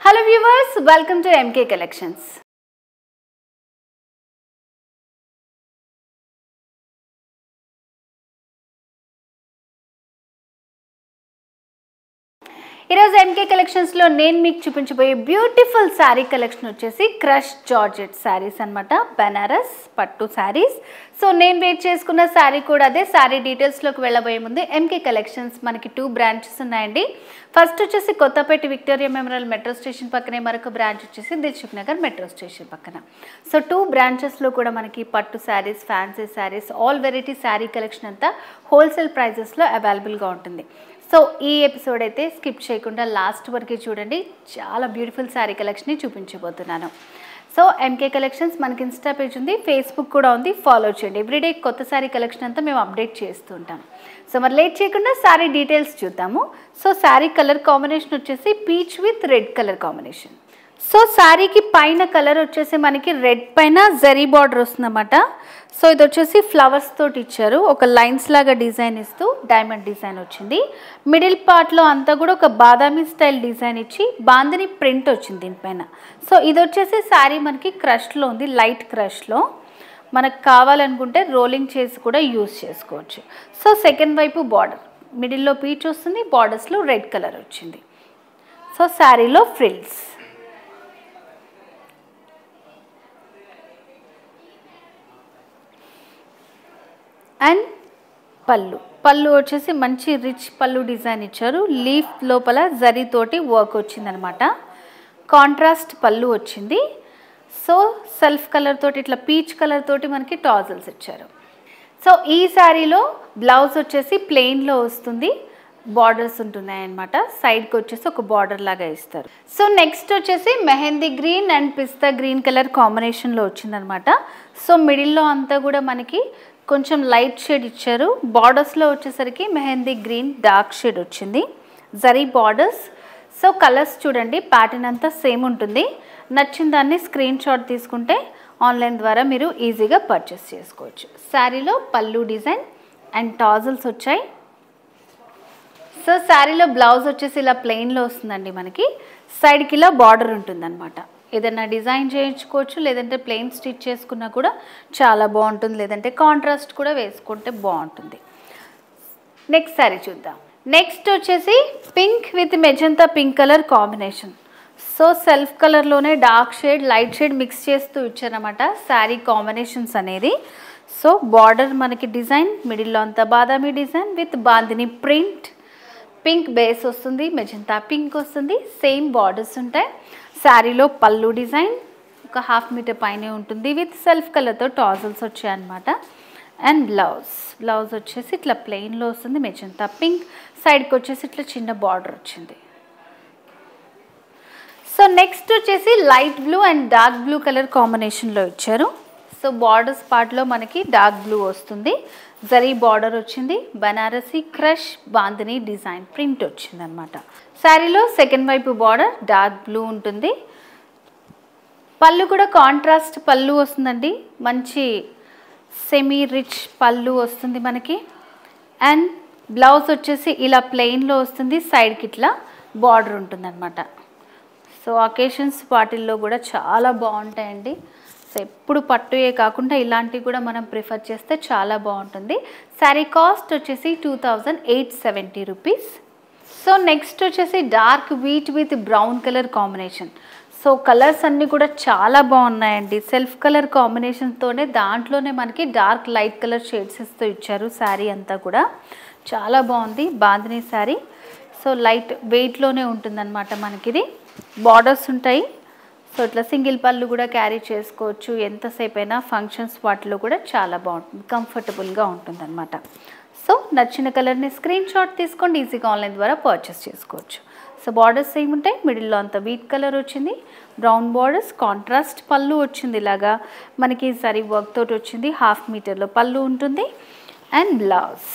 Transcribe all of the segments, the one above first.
Hello viewers, welcome to MK Collections. ఈరోజు MK కలెక్షన్స్లో నేను మీకు చూపించబోయే బ్యూటిఫుల్ శారీ కలెక్షన్ వచ్చేసి క్రష్ జార్జెట్ శారీస్ అనమాట. బెనారస్ పట్టు శారీస్. సో నేను వెయిట్ చేసుకున్న శారీ కూడా అదే. శారీ డీటెయిల్స్లోకి వెళ్ళబోయే ముందు ఎంకే కలెక్షన్స్ మనకి 2 బ్రాంచెస్ ఉన్నాయండి. ఫస్ట్ వచ్చేసి Kothapet Victoria Memorial metro station పక్కనే, మరొక బ్రాంచ్ వచ్చేసి దిల్సుఖ్ నగర్ మెట్రో స్టేషన్ పక్కన. సో 2 బ్రాంచెస్లో కూడా మనకి పట్టు saris, fancy saris, all variety sari collection అంతా హోల్సేల్ ప్రైజెస్లో అవైలబుల్గా ఉంటుంది. సో ఈ ఎపిసోడ్ అయితే స్కిప్ చేయకుండా లాస్ట్ వరకు చూడండి. చాలా బ్యూటిఫుల్ శారీ కలెక్షన్ని చూపించబోతున్నాను. సో ఎంకే కలెక్షన్స్ మనకి ఇన్స్టా పేజ్ ఉంది, ఫేస్బుక్ కూడా ఉంది, ఫాలో చేయండి. ఎవ్రీడే కొత్త శారీ కలెక్షన్ అంతా మేము అప్డేట్ చేస్తూ ఉంటాం. సో మరి లేట్ చేయకుండా శారీ డీటెయిల్స్ చూద్దాము. సో శారీ కలర్ కాంబినేషన్ వచ్చేసి peach with red colour combination. So శారీకి పైన కలర్ వచ్చేసి మనకి రెడ్ పైన జరీ బార్డర్ వస్తుందన్నమాట. సో ఇది వచ్చేసి ఫ్లవర్స్ తోటి ఇచ్చారు, ఒక లైన్స్ లాగా డిజైన్ ఇస్తూ డైమండ్ డిజైన్ వచ్చింది. మిడిల్ పార్ట్లో అంతా కూడా ఒక బాదామి స్టైల్ డిజైన్ ఇచ్చి బాందిని ప్రింట్ వచ్చింది దీనిపైన. సో ఇది వచ్చేసి శారీ మనకి క్రష్లో ఉంది, లైట్ క్రష్లో. మనకు కావాలనుకుంటే రోలింగ్ చేసి కూడా యూజ్ చేసుకోవచ్చు. సో సెకండ్ వైపు బార్డర్, మిడిల్లో పీచ్ వస్తుంది, బార్డర్స్లో రెడ్ కలర్ వచ్చింది. సో శారీలో ఫ్రిల్స్ అండ్ పళ్ళు వచ్చేసి మంచి రిచ్ పళ్ళు డిజైన్ ఇచ్చారు. లీఫ్ లోపల జరీతోటి వర్క్ వచ్చిందనమాట. కాంట్రాస్ట్ పళ్ళు వచ్చింది. సో సెల్ఫ్ కలర్ తోటి ఇట్లా పీచ్ కలర్ తోటి మనకి టాజల్స్ ఇచ్చారు. సో ఈ శారీలో బ్లౌజ్ వచ్చేసి ప్లెయిన్లో వస్తుంది, బార్డర్స్ ఉంటున్నాయన్నమాట. సైడ్కి వచ్చేసి ఒక బార్డర్ లాగా ఇస్తారు. సో నెక్స్ట్ వచ్చేసి mehndi green and pista green colour కాంబినేషన్లో వచ్చిందనమాట. సో మిడిల్లో అంతా కూడా మనకి కొంచెం లైట్ షేడ్ ఇచ్చారు. బార్డర్స్లో వచ్చేసరికి మెహందీ గ్రీన్ డార్క్ షేడ్ వచ్చింది, జరీ బార్డర్స్. సో కలర్స్ చూడండి, ప్యాటర్న్ అంతా సేమ్ ఉంటుంది. నచ్చిన దాన్ని స్క్రీన్ షాట్ తీసుకుంటే ఆన్లైన్ ద్వారా మీరు ఈజీగా పర్చేస్ చేసుకోవచ్చు. శారీలో పళ్ళు డిజైన్ అండ్ టాజల్స్ వచ్చాయి. సో శారీలో బ్లౌజ్ వచ్చేసి ఇలా ప్లెయిన్లో వస్తుందండి మనకి. సైడ్కి ఇలా బార్డర్ ఉంటుందన్నమాట. ఏదైనా డిజైన్ చేయించుకోవచ్చు, లేదంటే ప్లెయిన్ స్టిచ్ చేసుకున్నా కూడా చాలా బాగుంటుంది, లేదంటే కాంట్రాస్ట్ కూడా వేసుకుంటే బాగుంటుంది. నెక్స్ట్ శారీ చూద్దాం. నెక్స్ట్ వచ్చేసి pink with magenta pink colour combination. So self కలర్లోనే dark shade, light shade mix చేస్తూ ఇచ్చారన్నమాట శారీ కాంబినేషన్స్ అనేది. సో బార్డర్ మనకి డిజైన్, మిడిల్లో అంతా Badami design with bandhani print. Pink base వస్తుంది, మెజంతా పింక్ వస్తుంది, సేమ్ బార్డర్స్ ఉంటాయి. శారీలో పళ్ళు డిజైన్ ఒక 1/2 మీటర్ పైనే ఉంటుంది విత్ సెల్ఫ్ కలర్తో టాజల్స్ వచ్చాయన్నమాట. అండ్ బ్లౌజ్ వచ్చేసి ఇట్లా ప్లెయిన్లో వస్తుంది, మెజంతా పింక్. సైడ్కి వచ్చేసి ఇట్లా చిన్న బార్డర్ వచ్చింది. సో నెక్స్ట్ వచ్చేసి light blue and dark blue colour కాంబినేషన్లో ఇచ్చారు. సో బార్డర్స్ పార్ట్లో మనకి డార్క్ బ్లూ వస్తుంది, జరీ బార్డర్ వచ్చింది, Banarasi crush bandhani design print వచ్చింది అనమాట. శారీలో సెకండ్ వైపు బార్డర్ డార్క్ బ్లూ ఉంటుంది. పళ్ళు కూడా కాంట్రాస్ట్ పళ్ళు వస్తుందండి, మంచి సెమీ రిచ్ పళ్ళు వస్తుంది మనకి. అండ్ బ్లౌజ్ వచ్చేసి ఇలా ప్లెయిన్లో వస్తుంది, సైడ్కి ఇట్లా బార్డర్ ఉంటుంది అనమాట. సో అకేషన్స్ వాటిల్లో కూడా చాలా బాగుంటాయండి. సో ఎప్పుడు పట్టుయే కాకుండా ఇలాంటివి కూడా మనం ప్రిఫర్ చేస్తే చాలా బాగుంటుంది. శారీ కాస్ట్ వచ్చేసి 2870 రూపీస్. సో నెక్స్ట్ వచ్చేసి dark wheat with brown colour combination. So colours అన్నీ కూడా చాలా బాగున్నాయండి. సెల్ఫ్ కలర్ కాంబినేషన్తోనే దాంట్లోనే మనకి డార్క్ లైట్ కలర్ షేడ్స్ ఇస్తూ ఇచ్చారు. శారీ అంతా కూడా చాలా బాగుంది, బాందిని శారీ. సో లైట్ వెయిట్లోనే ఉంటుందన్నమాట మనకి. ఇది బార్డర్స్ ఉంటాయి. సో ఇట్లా సింగిల్ పళ్ళు కూడా క్యారీ చేసుకోవచ్చు, ఎంతసేపు అయినా ఫంక్షన్స్ వాటిలో కూడా చాలా బాగుంటుంది, కంఫర్టబుల్గా ఉంటుంది అనమాట. సో నచ్చిన కలర్ని స్క్రీన్ షాట్ తీసుకోండి, ఈజీగా ఆన్లైన్ ద్వారా పర్చేస్ చేసుకోవచ్చు. సో బార్డర్స్ ఏముంటాయి, మిడిల్లో అంతా వీట్ కలర్ వచ్చింది, బ్రౌన్ బార్డర్స్, కాంట్రాస్ట్ పళ్ళు వచ్చింది, ఇలాగా మనకి సరీ వర్క్ తోటి వచ్చింది. 1/2 మీటర్లో పళ్ళు ఉంటుంది. అండ్ బ్లౌజ్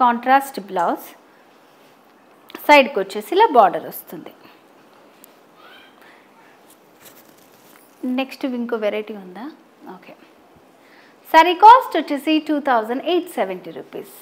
కాంట్రాస్ట్ బ్లౌజ్, సైడ్కి వచ్చేసి ఇలా బార్డర్ వస్తుంది. నెక్స్ట్ ఇంకో వెరైటీ ఉందా? ఓకే. శారీ కాస్ట్ వచ్చేసి 2870 రూపీస్.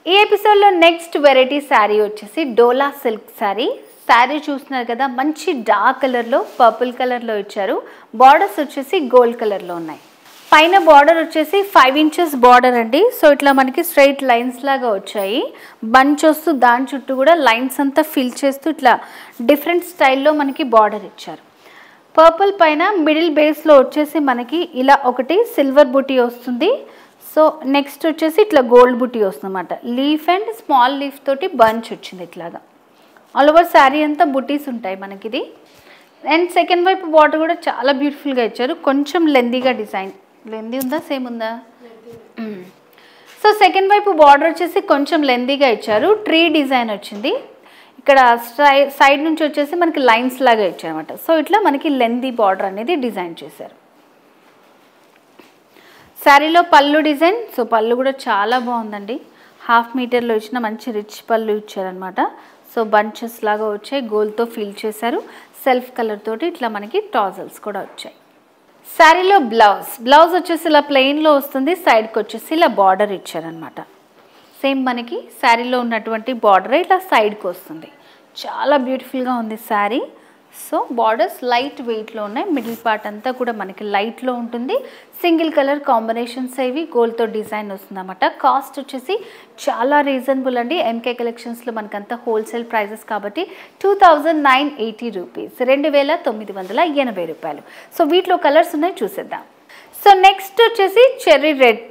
ఈ ఎపిసోడ్లో నెక్స్ట్ వెరైటీ శారీ వచ్చేసి డోలా సిల్క్ శారీ. శారీ చూస్తున్నారు కదా, మంచి డార్క్ కలర్లో పర్పుల్ కలర్లో ఇచ్చారు. బార్డర్స్ వచ్చేసి గోల్డ్ కలర్లో ఉన్నాయి. పైన బార్డర్ వచ్చేసి 5 ఇంచెస్ బార్డర్ అండి. సో ఇట్లా మనకి స్ట్రైట్ లైన్స్ లాగా వచ్చాయి. బంచ్ వస్తూ దాని చుట్టూ కూడా లైన్స్ అంతా ఫిల్ చేస్తూ ఇట్లా డిఫరెంట్ స్టైల్లో మనకి బార్డర్ ఇచ్చారు. పర్పుల్ పైన మిడిల్ బేస్లో వచ్చేసి మనకి ఇలా ఒకటి సిల్వర్ బుటీ వస్తుంది. సో నెక్స్ట్ వచ్చేసి ఇట్లా గోల్డ్ బుటీ వస్తుంది అన్నమాట. లీఫ్ అండ్ స్మాల్ లీఫ్ తోటి బంచ్ వచ్చింది ఇట్లాగా. ఆల్ ఓవర్ శారీ అంతా బుటీస్ ఉంటాయి మనకి ఇది. అండ్ సెకండ్ వైపు బార్డర్ కూడా చాలా బ్యూటిఫుల్గా ఇచ్చారు. కొంచెం లెందీగా డిజైన్. లెందీ ఉందా, సేమ్ ఉందా? సో సెకండ్ వైపు బార్డర్ వచ్చేసి కొంచెం లెందీగా ఇచ్చారు. ట్రీ డిజైన్ వచ్చింది. ఇక్కడ సైడ్ నుంచి వచ్చేసి మనకి లైన్స్ లాగా ఇచ్చారన్నమాట. సో ఇట్లా మనకి లెందీ బార్డర్ అనేది డిజైన్ చేశారు. శారీలో పళ్ళు డిజైన్. సో పళ్ళు కూడా చాలా బాగుందండి. 1/2 మీటర్లో ఇచ్చిన మంచి రిచ్ పళ్ళు ఇచ్చారనమాట. సో బంచెస్ లాగా వచ్చాయి, గోల్డ్తో ఫిల్ చేశారు. సెల్ఫ్ కలర్ తోటి ఇట్లా మనకి టాజల్స్ కూడా వచ్చాయి. శారీలో బ్లౌజ్ వచ్చేసి ఇలా ప్లెయిన్లో వస్తుంది. సైడ్కి వచ్చేసి ఇలా బార్డర్ ఇచ్చారనమాట. సేమ్ మనకి శారీలో ఉన్నటువంటి బార్డర్ ఇట్లా సైడ్కి వస్తుంది. చాలా బ్యూటిఫుల్గా ఉంది శారీ. సో బార్డర్స్ లైట్ వెయిట్లో ఉన్నాయి. మిడిల్ పార్ట్ అంతా కూడా మనకి లైట్లో ఉంటుంది. సింగిల్ కలర్ కాంబినేషన్స్ ఇవి గోల్డ్తో డిజైన్ వస్తుంది అన్నమాట. కాస్ట్ వచ్చేసి చాలా రీజనబుల్ అండి. ఎంకే కలెక్షన్స్లో మనకంతా హోల్సేల్ ప్రైజెస్ కాబట్టి 2980 రూపీస్, 2980 రూపాయలు. సో వీటిలో కలర్స్ ఉన్నాయి, చూసేద్దాం. సో నెక్స్ట్ వచ్చేసి చెర్రీ రెడ్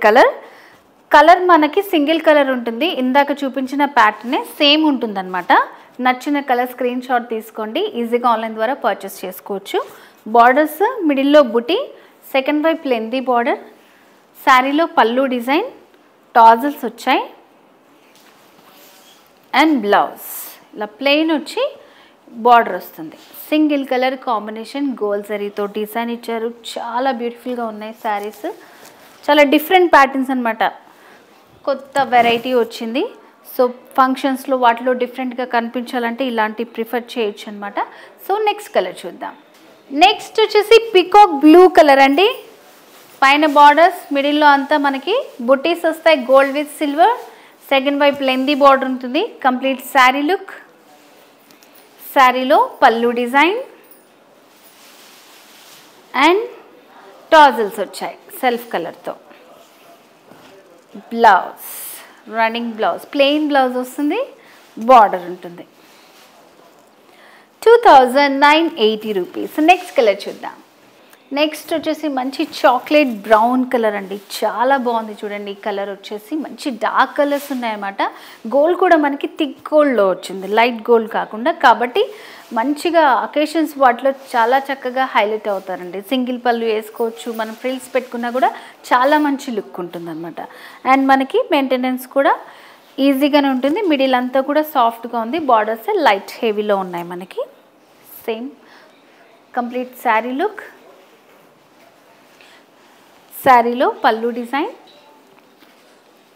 కలర్ మనకి సింగిల్ కలర్ ఉంటుంది. ఇందాక చూపించిన ప్యాటర్నే సేమ్ ఉంటుందన్నమాట. నచ్చిన కలర్ స్క్రీన్ షాట్ తీసుకోండి. ఈజీగా ఆన్లైన్ ద్వారా పర్చేస్ చేసుకోవచ్చు. బార్డర్స్ మిడిల్లో బుటీ, సెకండ్ వైపు లెందీ బార్డర్. శారీలో పళ్ళు డిజైన్, టాజల్స్ వచ్చాయి. అండ్ బ్లౌజ్ ఇలా ప్లెయిన్ వచ్చి బార్డర్ వస్తుంది. సింగిల్ కలర్ కాంబినేషన్ గోల్డ్ జరీతో డిజైన్ ఇచ్చారు. చాలా బ్యూటిఫుల్గా ఉన్నాయి శారీస్. చాలా డిఫరెంట్ ప్యాటర్న్స్ అనమాట. కొత్త వెరైటీ వచ్చింది. సో ఫంక్షన్స్లో వాటిలో డిఫరెంట్గా కనిపించాలంటే ఇలాంటి ప్రిఫర్ చేయొచ్చు అనమాట. సో నెక్స్ట్ కలర్ చూద్దాం. నెక్స్ట్ వచ్చేసి పికాక్ బ్లూ కలర్ అండి. పైన బార్డర్స్, మిడిల్లో అంతా మనకి బుటీస్ వస్తాయి గోల్డ్ విత్ సిల్వర్. సెకండ్ వైపు లెందీ బార్డర్ ఉంటుంది. Complete sari look. శారీలో పళ్ళు డిజైన్ అండ్ టాజల్స్ వచ్చాయి సెల్ఫ్ కలర్తో. Blouse running blouse, plain blouse వస్తుంది, బార్డర్ ఉంటుంది. 2980 రూపీస్. నెక్స్ట్ కలర్ చూద్దాం. నెక్స్ట్ వచ్చేసి మంచి చాక్లెట్ బ్రౌన్ కలర్ అండి. చాలా బాగుంది చూడండి. ఈ కలర్ వచ్చేసి మంచి డార్క్ కలర్స్ ఉన్నాయన్నమాట. గోల్డ్ కూడా మనకి థిక్ గోల్డ్లో వచ్చింది, లైట్ గోల్డ్ కాకుండా. కాబట్టి మంచిగా అకేషన్స్ వాటిలో చాలా చక్కగా హైలైట్ అవుతారండి. సింగిల్ పళ్ళు వేసుకోవచ్చు, మనం ఫ్రిల్స్ పెట్టుకున్నా కూడా చాలా మంచి లుక్ ఉంటుంది అనమాట. అండ్ మనకి మెయింటెనెన్స్ కూడా ఈజీగానే ఉంటుంది. మిడిల్ అంతా కూడా సాఫ్ట్గా ఉంది. బార్డర్స్ లైట్ హెవీలో ఉన్నాయి మనకి. Same complete sari look. శారీలో పళ్ళు డిజైన్,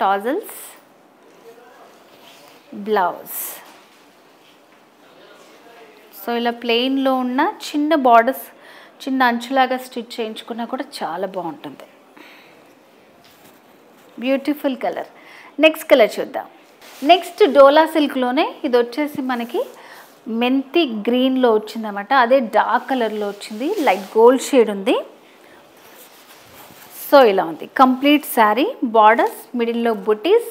టాజల్స్, బ్లౌజ్. సో ఇలా ప్లెయిన్లో ఉన్న చిన్న బార్డర్స్, చిన్న అంచులాగా స్టిచ్ చేయించుకున్నా కూడా చాలా బాగుంటుంది. Beautiful colour. నెక్స్ట్ కలర్ చూద్దాం. నెక్స్ట్ డోలా సిల్క్లోనే ఇది వచ్చేసి మనకి మెంతి గ్రీన్లో వచ్చిందన్నమాట. అదే డార్క్ కలర్లో వచ్చింది, లైట్ గోల్డ్ షేడ్ ఉంది. సో ఇలా ఉంది కంప్లీట్ శారీ. బార్డర్స్ మిడిల్లో బుటీస్,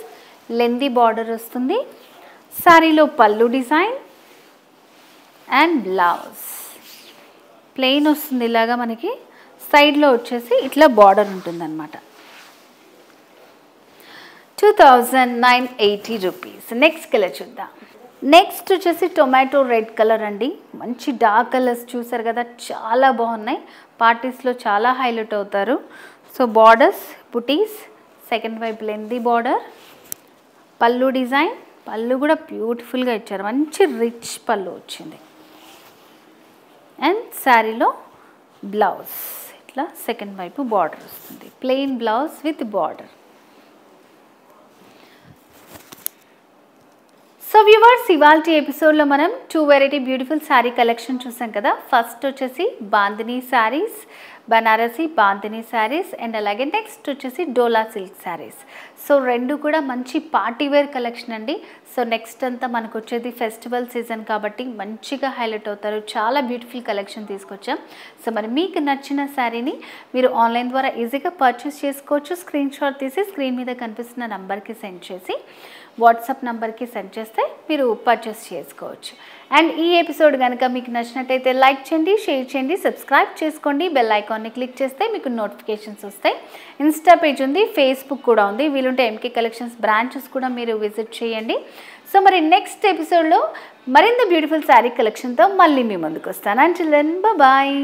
లెందీ బార్డర్ వస్తుంది. శారీలో పళ్ళు డిజైన్ అండ్ బ్లౌజ్ ప్లెయిన్ వస్తుంది. ఇలాగా మనకి సైడ్లో వచ్చేసి ఇట్లా బార్డర్ ఉంటుందన్నమాట. 2980 రూపీస్. నెక్స్ట్ కలర్ చూద్దాం. నెక్స్ట్ వచ్చేసి టొమాటో రెడ్ కలర్ అండి. మంచి డార్క్ కలర్స్ చూసారు కదా, చాలా బాగున్నాయి. పార్టీస్లో చాలా హైలైట్ అవుతారు. సో బార్డర్స్ బుటీస్, సెకండ్ వైపు లెందీ బార్డర్, పళ్ళు డిజైన్. పళ్ళు కూడా బ్యూటిఫుల్గా ఇచ్చారు, మంచి రిచ్ పళ్ళు వచ్చింది. అండ్ శారీలో బ్లౌజ్ ఇట్లా సెకండ్ వైపు బార్డర్ వస్తుంది. Plain blouse with border. So viewers, ఇవాల్టి ఎపిసోడ్లో మనం 2 వెరైటీ బ్యూటిఫుల్ శారీ కలెక్షన్ చూసాం కదా. ఫస్ట్ వచ్చేసి బాందినీ శారీస్. బనారసి బాంతిని శారీస్ అండ్ అలాగే నెక్స్ట్ వచ్చేసి డోలా సిల్క్ శారీస్. సో రెండు కూడా మంచి పార్టీవేర్ కలెక్షన్ అండి. సో నెక్స్ట్ అంతా మనకు వచ్చేది ఫెస్టివల్ సీజన్ కాబట్టి మంచిగా హైలైట్ అవుతారు. చాలా బ్యూటిఫుల్ కలెక్షన్ తీసుకొచ్చాం. సో మరి మీకు నచ్చిన శారీని మీరు ఆన్లైన్ ద్వారా ఈజీగా పర్చేస్ చేసుకోవచ్చు. స్క్రీన్ షాట్ తీసి స్క్రీన్ మీద కనిపిస్తున్న నంబర్కి సెండ్ చేసి వాట్సాప్ నెంబర్కి సెండ్ చేస్తే మీరు పర్చేస్ చేసుకోవచ్చు. అండ్ ఈ ఎపిసోడ్ కనుక మీకు నచ్చినట్టయితే లైక్ చేయండి, షేర్ చేయండి, సబ్స్క్రైబ్ చేసుకోండి. బెల్ ఐకాన్ని క్లిక్ చేస్తే మీకు నోటిఫికేషన్స్ వస్తాయి. ఇన్స్టా పేజ్ ఉంది, ఫేస్బుక్ కూడా ఉంది. వీలుంటే ఎంకే కలెక్షన్స్ బ్రాంచెస్ కూడా మీరు విజిట్ చేయండి. సో మరి నెక్స్ట్ ఎపిసోడ్లో మరింత బ్యూటిఫుల్ శారీ కలెక్షన్తో మళ్ళీ మీ ముందుకు వస్తాను. Until then bye.